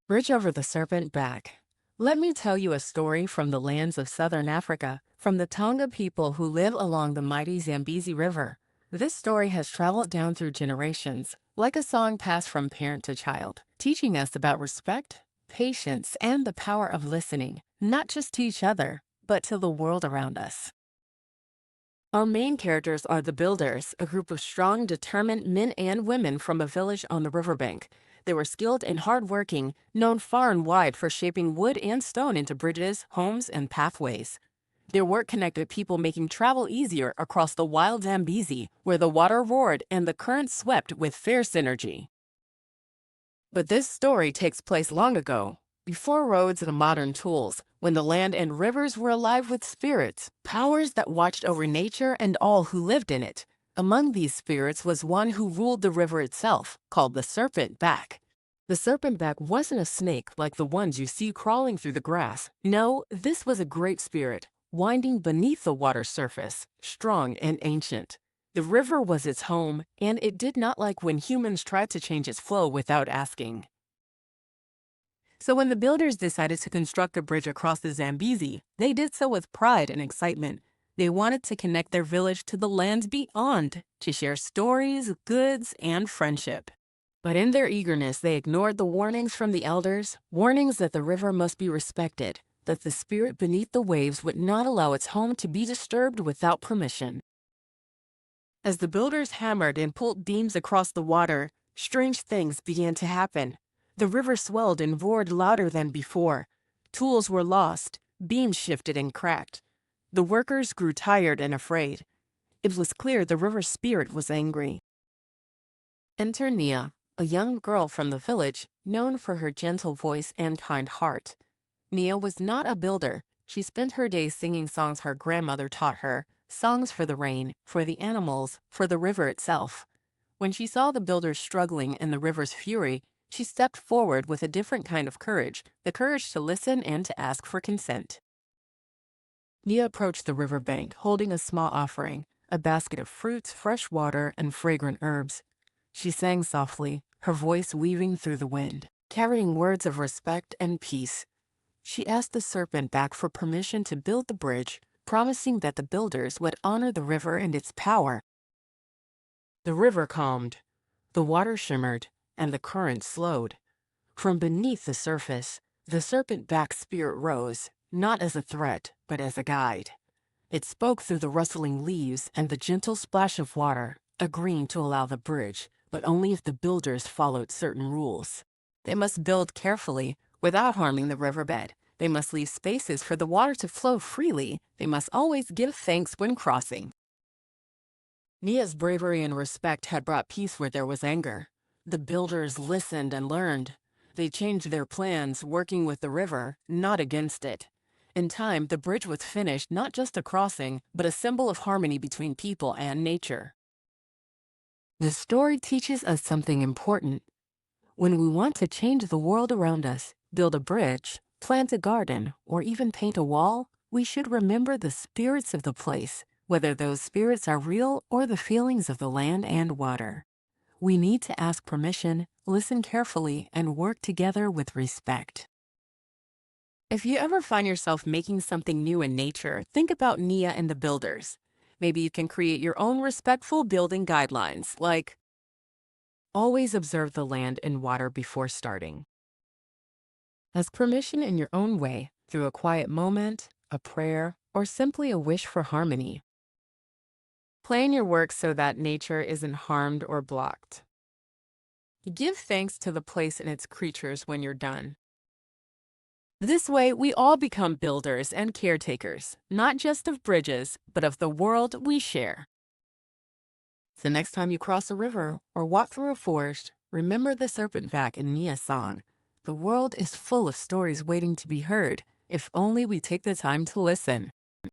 Bridge over the Serpent back. Let me tell you a story from the lands of southern Africa, from the Tonga people who live along the mighty Zambezi River. This story has traveled down through generations, like a song passed from parent to child, teaching us about respect, patience, and the power of listening, not just to each other, but to the world around us. Our main characters are the Builders, a group of strong, determined men and women from a village on the riverbank. They were skilled and hardworking, known far and wide for shaping wood and stone into bridges, homes, and pathways. Their work connected people, making travel easier across the wild Zambezi, where the water roared and the current swept with fierce energy. But this story takes place long ago, before roads and modern tools, when the land and rivers were alive with spirits, powers that watched over nature and all who lived in it. Among these spirits was one who ruled the river itself, called the Serpent Back. The Serpent Back wasn't a snake like the ones you see crawling through the grass. No, this was a great spirit, winding beneath the water's surface, strong and ancient. The river was its home, and it did not like when humans tried to change its flow without asking. So when the builders decided to construct a bridge across the Zambezi, they did so with pride and excitement. They wanted to connect their village to the lands beyond, to share stories, goods, and friendship. But in their eagerness, they ignored the warnings from the elders, warnings that the river must be respected, that the spirit beneath the waves would not allow its home to be disturbed without permission. As the builders hammered and pulled beams across the water, strange things began to happen. The river swelled and roared louder than before. Tools were lost, beams shifted and cracked. The workers grew tired and afraid. It was clear the river's spirit was angry. Enter Nia, a young girl from the village, known for her gentle voice and kind heart. Nia was not a builder. She spent her days singing songs her grandmother taught her, songs for the rain, for the animals, for the river itself. When she saw the builders struggling in the river's fury, she stepped forward with a different kind of courage, the courage to listen and to ask for consent. Nia approached the riverbank, holding a small offering, a basket of fruits, fresh water, and fragrant herbs. She sang softly, her voice weaving through the wind, carrying words of respect and peace. She asked the Serpent Back for permission to build the bridge, promising that the builders would honor the river and its power. The river calmed, the water shimmered, and the current slowed. From beneath the surface, the serpent-backed spirit rose, not as a threat, but as a guide. It spoke through the rustling leaves and the gentle splash of water, agreeing to allow the bridge, but only if the builders followed certain rules. They must build carefully, without harming the riverbed. They must leave spaces for the water to flow freely. They must always give thanks when crossing. Nia's bravery and respect had brought peace where there was anger. The builders listened and learned. They changed their plans, working with the river, not against it. In time, the bridge was finished, not just a crossing, but a symbol of harmony between people and nature. The story teaches us something important. When we want to change the world around us, build a bridge, plant a garden, or even paint a wall, we should remember the spirits of the place, whether those spirits are real or the feelings of the land and water. We need to ask permission, listen carefully, and work together with respect. If you ever find yourself making something new in nature, think about Nia and the builders. Maybe you can create your own respectful building guidelines, like always observe the land and water before starting. Ask permission in your own way, through a quiet moment, a prayer, or simply a wish for harmony. Plan your work so that nature isn't harmed or blocked. Give thanks to the place and its creatures when you're done. This way, we all become builders and caretakers, not just of bridges, but of the world we share. So next time you cross a river or walk through a forest, remember the Serpent Back in Nia's song. The world is full of stories waiting to be heard, if only we take the time to listen.